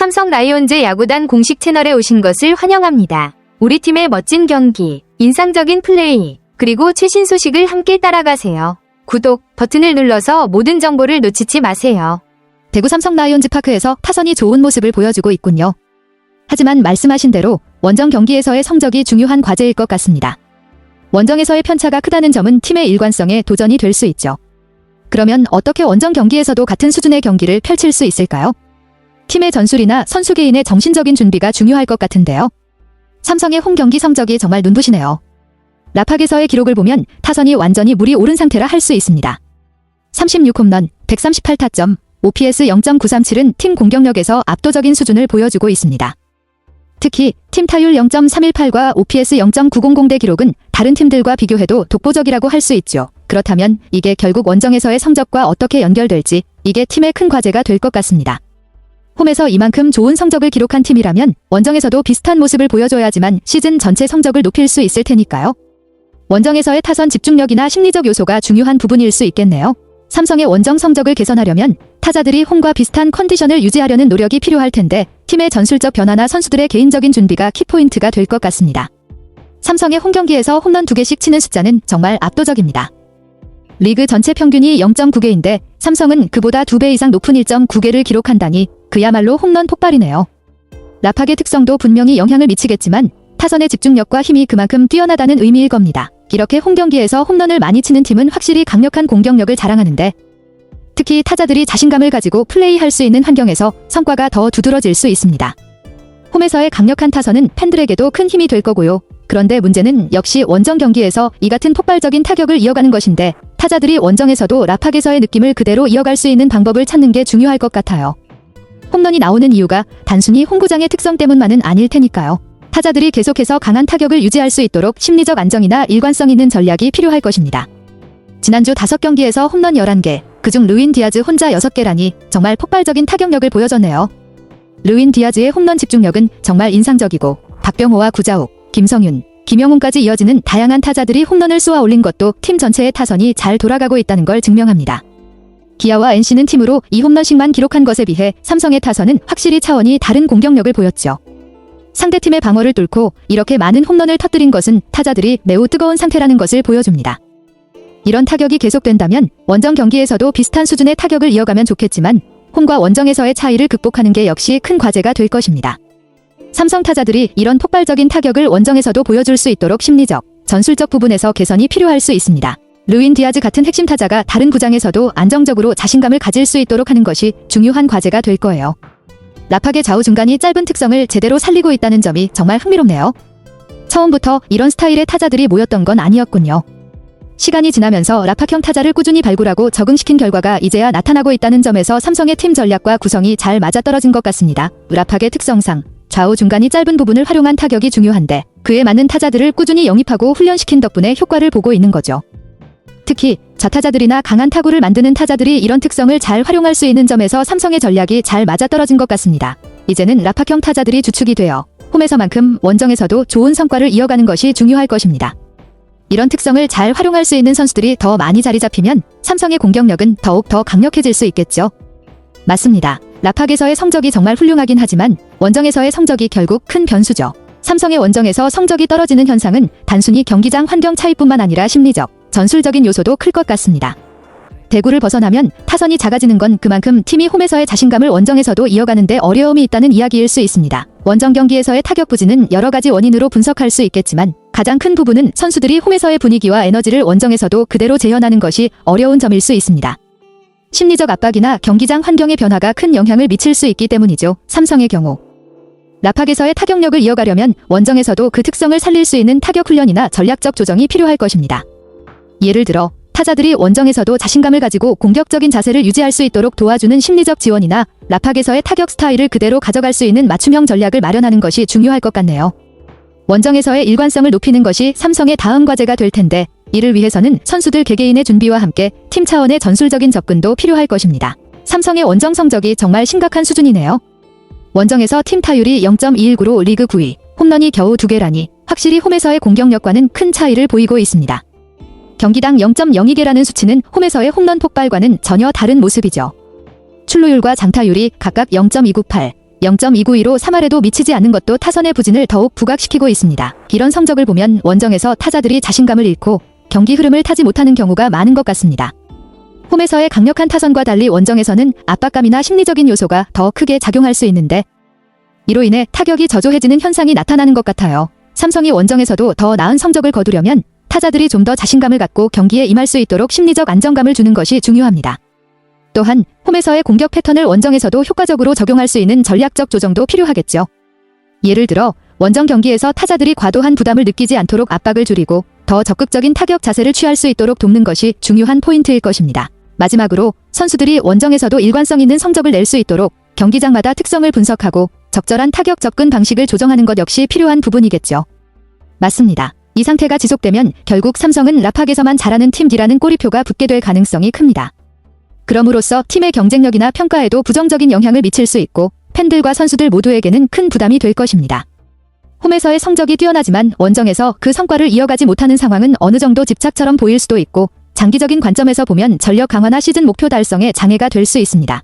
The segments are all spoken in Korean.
삼성 라이온즈 야구단 공식 채널에 오신 것을 환영합니다. 우리 팀의 멋진 경기, 인상적인 플레이, 그리고 최신 소식을 함께 따라가세요. 구독 버튼을 눌러서 모든 정보를 놓치지 마세요. 대구 삼성 라이온즈 파크에서 타선이 좋은 모습을 보여주고 있군요. 하지만 말씀하신 대로 원정 경기에서의 성적이 중요한 과제일 것 같습니다. 원정에서의 편차가 크다는 점은 팀의 일관성에 도전이 될 수 있죠. 그러면 어떻게 원정 경기에서도 같은 수준의 경기를 펼칠 수 있을까요? 팀의 전술이나 선수 개인의 정신적인 준비가 중요할 것 같은데요. 삼성의 홈 경기 성적이 정말 눈부시네요. 라팍에서의 기록을 보면 타선이 완전히 물이 오른 상태라 할 수 있습니다. 36홈런, 138타점, OPS 0.937은 팀 공격력에서 압도적인 수준을 보여주고 있습니다. 특히 팀 타율 0.318과 OPS 0.900대 기록은 다른 팀들과 비교해도 독보적이라고 할 수 있죠. 그렇다면 이게 결국 원정에서의 성적과 어떻게 연결될지 이게 팀의 큰 과제가 될 것 같습니다. 홈에서 이만큼 좋은 성적을 기록한 팀이라면 원정에서도 비슷한 모습을 보여줘야지만 시즌 전체 성적을 높일 수 있을 테니까요. 원정에서의 타선 집중력이나 심리적 요소가 중요한 부분일 수 있겠네요. 삼성의 원정 성적을 개선하려면 타자들이 홈과 비슷한 컨디션을 유지하려는 노력이 필요할 텐데 팀의 전술적 변화나 선수들의 개인적인 준비가 키포인트가 될 것 같습니다. 삼성의 홈 경기에서 홈런 2개씩 치는 숫자는 정말 압도적입니다. 리그 전체 평균이 0.9개인데 삼성은 그보다 2배 이상 높은 1.9개를 기록한다니 그야말로 홈런 폭발이네요. 라팍의 특성도 분명히 영향을 미치겠지만 타선의 집중력과 힘이 그만큼 뛰어나다는 의미일 겁니다. 이렇게 홈 경기에서 홈런을 많이 치는 팀은 확실히 강력한 공격력을 자랑하는데 특히 타자들이 자신감을 가지고 플레이할 수 있는 환경에서 성과가 더 두드러질 수 있습니다. 홈에서의 강력한 타선은 팬들에게도 큰 힘이 될 거고요. 그런데 문제는 역시 원정 경기에서 이 같은 폭발적인 타격을 이어가는 것인데 타자들이 원정에서도 라팍에서의 느낌을 그대로 이어갈 수 있는 방법을 찾는 게 중요할 것 같아요. 홈런이 나오는 이유가 단순히 홈구장의 특성 때문만은 아닐 테니까요. 타자들이 계속해서 강한 타격을 유지할 수 있도록 심리적 안정이나 일관성 있는 전략이 필요할 것입니다. 지난주 5경기에서 홈런 11개, 그중 루인 디아즈 혼자 6개라니 정말 폭발적인 타격력을 보여줬네요. 루인 디아즈의 홈런 집중력은 정말 인상적이고 박병호와 구자욱, 김성윤, 김영훈까지 이어지는 다양한 타자들이 홈런을 쏘아 올린 것도 팀 전체의 타선이 잘 돌아가고 있다는 걸 증명합니다. 기아와 NC는 팀으로 2홈런씩만 기록한 것에 비해 삼성의 타선은 확실히 차원이 다른 공격력을 보였죠. 상대팀의 방어를 뚫고 이렇게 많은 홈런을 터뜨린 것은 타자들이 매우 뜨거운 상태라는 것을 보여줍니다. 이런 타격이 계속된다면 원정 경기에서도 비슷한 수준의 타격을 이어가면 좋겠지만 홈과 원정에서의 차이를 극복하는 게 역시 큰 과제가 될 것입니다. 삼성 타자들이 이런 폭발적인 타격을 원정에서도 보여줄 수 있도록 심리적, 전술적 부분에서 개선이 필요할 수 있습니다. 루인 디아즈 같은 핵심 타자가 다른 구장에서도 안정적으로 자신감을 가질 수 있도록 하는 것이 중요한 과제가 될 거예요. 라팍의 좌우 중간이 짧은 특성을 제대로 살리고 있다는 점이 정말 흥미롭네요. 처음부터 이런 스타일의 타자들이 모였던 건 아니었군요. 시간이 지나면서 라팍형 타자를 꾸준히 발굴하고 적응시킨 결과가 이제야 나타나고 있다는 점에서 삼성의 팀 전략과 구성이 잘 맞아떨어진 것 같습니다. 라팍의 특성상 좌우 중간이 짧은 부분을 활용한 타격이 중요한데 그에 맞는 타자들을 꾸준히 영입하고 훈련시킨 덕분에 효과를 보고 있는 거죠. 특히 좌타자들이나 강한 타구를 만드는 타자들이 이런 특성을 잘 활용할 수 있는 점에서 삼성의 전략이 잘 맞아떨어진 것 같습니다. 이제는 라팍형 타자들이 주축이 되어 홈에서만큼 원정에서도 좋은 성과를 이어가는 것이 중요할 것입니다. 이런 특성을 잘 활용할 수 있는 선수들이 더 많이 자리 잡히면 삼성의 공격력은 더욱 더 강력해질 수 있겠죠. 맞습니다. 라팍에서의 성적이 정말 훌륭하긴 하지만 원정에서의 성적이 결국 큰 변수죠. 삼성의 원정에서 성적이 떨어지는 현상은 단순히 경기장 환경 차이뿐만 아니라 심리적, 전술적인 요소도 클 것 같습니다. 대구를 벗어나면 타선이 작아지는 건 그만큼 팀이 홈에서의 자신감을 원정에서도 이어가는데 어려움이 있다는 이야기일 수 있습니다. 원정 경기에서의 타격 부진은 여러 가지 원인으로 분석할 수 있겠지만 가장 큰 부분은 선수들이 홈에서의 분위기와 에너지를 원정에서도 그대로 재현하는 것이 어려운 점일 수 있습니다. 심리적 압박이나 경기장 환경의 변화가 큰 영향을 미칠 수 있기 때문이죠. 삼성의 경우 라팍에서의 타격력을 이어가려면 원정에서도 그 특성을 살릴 수 있는 타격 훈련이나 전략적 조정이 필요할 것입니다. 예를 들어 타자들이 원정에서도 자신감을 가지고 공격적인 자세를 유지할 수 있도록 도와주는 심리적 지원이나 라팍에서의 타격 스타일을 그대로 가져갈 수 있는 맞춤형 전략을 마련하는 것이 중요할 것 같네요. 원정에서의 일관성을 높이는 것이 삼성의 다음 과제가 될 텐데 이를 위해서는 선수들 개개인의 준비와 함께 팀 차원의 전술적인 접근도 필요할 것입니다. 삼성의 원정 성적이 정말 심각한 수준이네요. 원정에서 팀 타율이 0.219로 리그 9위, 홈런이 겨우 2개라니 확실히 홈에서의 공격력과는 큰 차이를 보이고 있습니다. 경기당 0.02개라는 수치는 홈에서의 홈런 폭발과는 전혀 다른 모습이죠. 출루율과 장타율이 각각 0.298, 0.292로 3할에도 미치지 않는 것도 타선의 부진을 더욱 부각시키고 있습니다. 이런 성적을 보면 원정에서 타자들이 자신감을 잃고 경기 흐름을 타지 못하는 경우가 많은 것 같습니다. 홈에서의 강력한 타선과 달리 원정에서는 압박감이나 심리적인 요소가 더 크게 작용할 수 있는데 이로 인해 타격이 저조해지는 현상이 나타나는 것 같아요. 삼성이 원정에서도 더 나은 성적을 거두려면 타자들이 좀 더 자신감을 갖고 경기에 임할 수 있도록 심리적 안정감을 주는 것이 중요합니다. 또한 홈에서의 공격 패턴을 원정에서도 효과적으로 적용할 수 있는 전략적 조정도 필요하겠죠. 예를 들어 원정 경기에서 타자들이 과도한 부담을 느끼지 않도록 압박을 줄이고 더 적극적인 타격 자세를 취할 수 있도록 돕는 것이 중요한 포인트일 것입니다. 마지막으로 선수들이 원정에서도 일관성 있는 성적을 낼 수 있도록 경기장마다 특성을 분석하고 적절한 타격 접근 방식을 조정하는 것 역시 필요한 부분이겠죠. 맞습니다. 이 상태가 지속되면 결국 삼성은 라팍에서만 잘하는 팀 D라는 꼬리표가 붙게 될 가능성이 큽니다. 그럼으로써 팀의 경쟁력이나 평가에도 부정적인 영향을 미칠 수 있고 팬들과 선수들 모두에게는 큰 부담이 될 것입니다. 홈에서의 성적이 뛰어나지만 원정에서 그 성과를 이어가지 못하는 상황은 어느 정도 집착처럼 보일 수도 있고 장기적인 관점에서 보면 전력 강화나 시즌 목표 달성에 장애가 될 수 있습니다.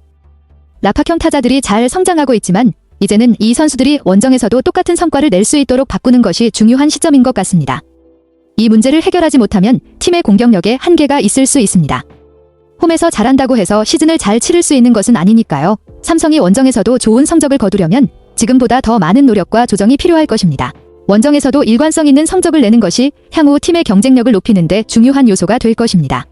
라팍형 타자들이 잘 성장하고 있지만 이제는 이 선수들이 원정에서도 똑같은 성과를 낼 수 있도록 바꾸는 것이 중요한 시점인 것 같습니다. 이 문제를 해결하지 못하면 팀의 공격력에 한계가 있을 수 있습니다. 홈에서 잘한다고 해서 시즌을 잘 치를 수 있는 것은 아니니까요. 삼성이 원정에서도 좋은 성적을 거두려면 지금보다 더 많은 노력과 조정이 필요할 것입니다. 원정에서도 일관성 있는 성적을 내는 것이 향후 팀의 경쟁력을 높이는 데 중요한 요소가 될 것입니다.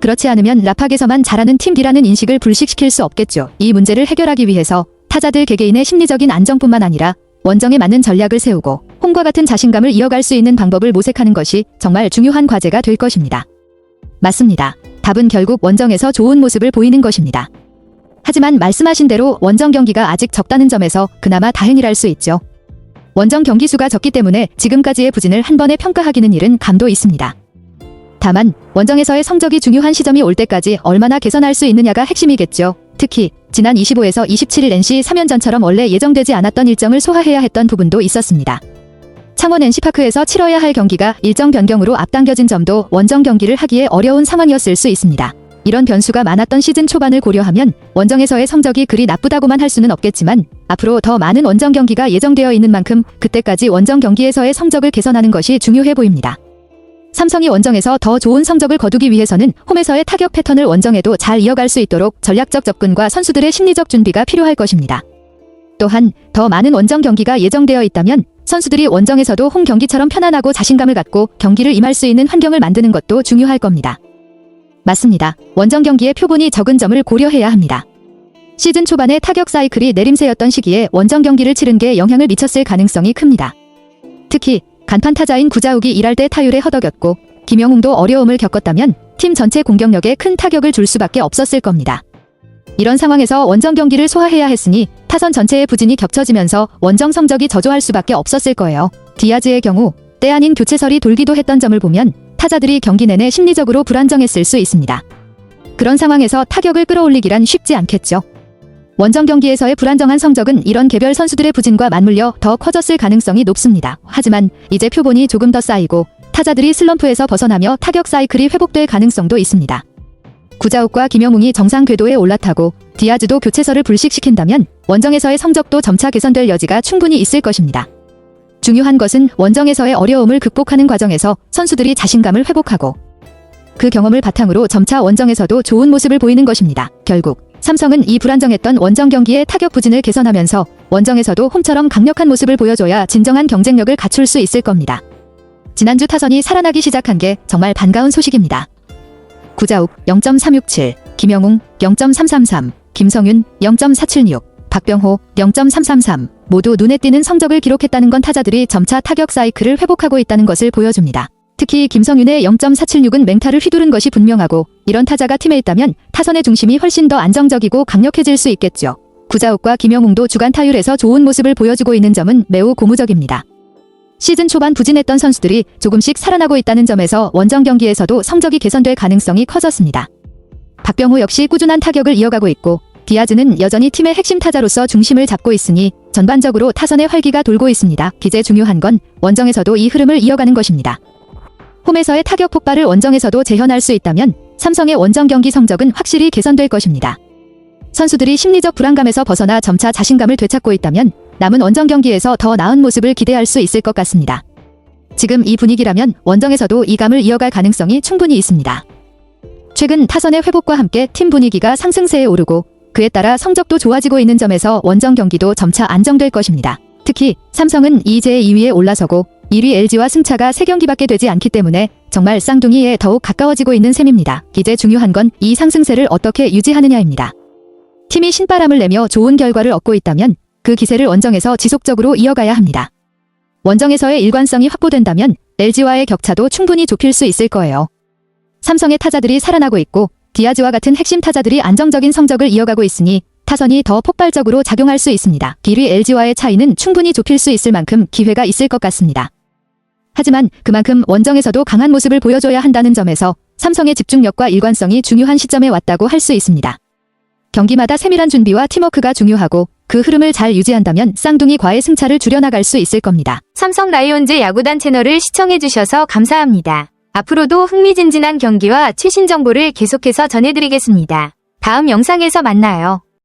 그렇지 않으면 라팍에서만 잘하는 팀 D라는 인식을 불식시킬 수 없겠죠. 이 문제를 해결하기 위해서 타자들 개개인의 심리적인 안정뿐만 아니라 원정에 맞는 전략을 세우고 홈과 같은 자신감을 이어갈 수 있는 방법을 모색하는 것이 정말 중요한 과제가 될 것입니다. 맞습니다. 답은 결국 원정에서 좋은 모습을 보이는 것입니다. 하지만 말씀하신 대로 원정 경기가 아직 적다는 점에서 그나마 다행이랄 수 있죠. 원정 경기 수가 적기 때문에 지금까지의 부진을 한 번에 평가하기는 이른 감도 있습니다. 다만 원정에서의 성적이 중요한 시점이 올 때까지 얼마나 개선할 수 있느냐가 핵심이겠죠. 특히 지난 25에서 27일 NC 3연전처럼 원래 예정되지 않았던 일정을 소화해야 했던 부분도 있었습니다. 창원 NC파크에서 치러야 할 경기가 일정 변경으로 앞당겨진 점도 원정 경기를 하기에 어려운 상황이었을 수 있습니다. 이런 변수가 많았던 시즌 초반을 고려하면 원정에서의 성적이 그리 나쁘다고만 할 수는 없겠지만 앞으로 더 많은 원정 경기가 예정되어 있는 만큼 그때까지 원정 경기에서의 성적을 개선하는 것이 중요해 보입니다. 삼성이 원정에서 더 좋은 성적을 거두기 위해서는 홈에서의 타격 패턴을 원정에도 잘 이어갈 수 있도록 전략적 접근과 선수들의 심리적 준비가 필요할 것입니다. 또한 더 많은 원정 경기가 예정되어 있다면 선수들이 원정에서도 홈 경기처럼 편안하고 자신감을 갖고 경기를 임할 수 있는 환경을 만드는 것도 중요할 겁니다. 맞습니다. 원정 경기의 표본이 적은 점을 고려해야 합니다. 시즌 초반에 타격 사이클이 내림세였던 시기에 원정 경기를 치른 게 영향을 미쳤을 가능성이 큽니다. 특히 간판 타자인 구자욱이 일할 때 타율에 허덕였고 김영웅도 어려움을 겪었다면 팀 전체 공격력에 큰 타격을 줄 수밖에 없었을 겁니다. 이런 상황에서 원정 경기를 소화해야 했으니 타선 전체의 부진이 겹쳐지면서 원정 성적이 저조할 수밖에 없었을 거예요. 디아즈의 경우 때 아닌 교체설이 돌기도 했던 점을 보면 타자들이 경기 내내 심리적으로 불안정했을 수 있습니다. 그런 상황에서 타격을 끌어올리기란 쉽지 않겠죠. 원정 경기에서의 불안정한 성적은 이런 개별 선수들의 부진과 맞물려 더 커졌을 가능성이 높습니다. 하지만 이제 표본이 조금 더 쌓이고 타자들이 슬럼프에서 벗어나며 타격 사이클이 회복될 가능성도 있습니다. 구자욱과 김영웅이 정상 궤도에 올라타고 디아즈도 교체설을 불식시킨다면 원정에서의 성적도 점차 개선될 여지가 충분히 있을 것입니다. 중요한 것은 원정에서의 어려움을 극복하는 과정에서 선수들이 자신감을 회복하고 그 경험을 바탕으로 점차 원정에서도 좋은 모습을 보이는 것입니다. 결국 삼성은 이 불안정했던 원정 경기의 타격 부진을 개선하면서 원정에서도 홈처럼 강력한 모습을 보여줘야 진정한 경쟁력을 갖출 수 있을 겁니다. 지난주 타선이 살아나기 시작한 게 정말 반가운 소식입니다. 구자욱 0.367, 김영웅 0.333, 김성윤 0.476, 박병호 0.333 모두 눈에 띄는 성적을 기록했다는 건 타자들이 점차 타격 사이클을 회복하고 있다는 것을 보여줍니다. 특히 김성윤의 0.476은 맹타를 휘두른 것이 분명하고 이런 타자가 팀에 있다면 타선의 중심이 훨씬 더 안정적이고 강력해질 수 있겠죠. 구자욱과 김영웅도 주간 타율에서 좋은 모습을 보여주고 있는 점은 매우 고무적입니다. 시즌 초반 부진했던 선수들이 조금씩 살아나고 있다는 점에서 원정 경기에서도 성적이 개선될 가능성이 커졌습니다. 박병호 역시 꾸준한 타격을 이어가고 있고 디아즈는 여전히 팀의 핵심 타자로서 중심을 잡고 있으니 전반적으로 타선의 활기가 돌고 있습니다. 기재 중요한 건 원정에서도 이 흐름을 이어가는 것입니다. 홈에서의 타격 폭발을 원정에서도 재현할 수 있다면 삼성의 원정 경기 성적은 확실히 개선될 것입니다. 선수들이 심리적 불안감에서 벗어나 점차 자신감을 되찾고 있다면 남은 원정 경기에서 더 나은 모습을 기대할 수 있을 것 같습니다. 지금 이 분위기라면 원정에서도 이 감을 이어갈 가능성이 충분히 있습니다. 최근 타선의 회복과 함께 팀 분위기가 상승세에 오르고 그에 따라 성적도 좋아지고 있는 점에서 원정 경기도 점차 안정될 것입니다. 특히 삼성은 이제 2위에 올라서고 1위 LG와 승차가 3경기밖에 되지 않기 때문에 정말 쌍둥이에 더욱 가까워지고 있는 셈입니다. 이제 중요한 건 이 상승세를 어떻게 유지하느냐입니다. 팀이 신바람을 내며 좋은 결과를 얻고 있다면 그 기세를 원정에서 지속적으로 이어가야 합니다. 원정에서의 일관성이 확보된다면 LG와의 격차도 충분히 좁힐 수 있을 거예요. 삼성의 타자들이 살아나고 있고 디아즈와 같은 핵심 타자들이 안정적인 성적을 이어가고 있으니 타선이 더 폭발적으로 작용할 수 있습니다. 1위 LG와의 차이는 충분히 좁힐 수 있을 만큼 기회가 있을 것 같습니다. 하지만 그만큼 원정에서도 강한 모습을 보여줘야 한다는 점에서 삼성의 집중력과 일관성이 중요한 시점에 왔다고 할 수 있습니다. 경기마다 세밀한 준비와 팀워크가 중요하고 그 흐름을 잘 유지한다면 쌍둥이과의 승차를 줄여나갈 수 있을 겁니다. 삼성 라이온즈 야구단 채널을 시청해주셔서 감사합니다. 앞으로도 흥미진진한 경기와 최신 정보를 계속해서 전해드리겠습니다. 다음 영상에서 만나요.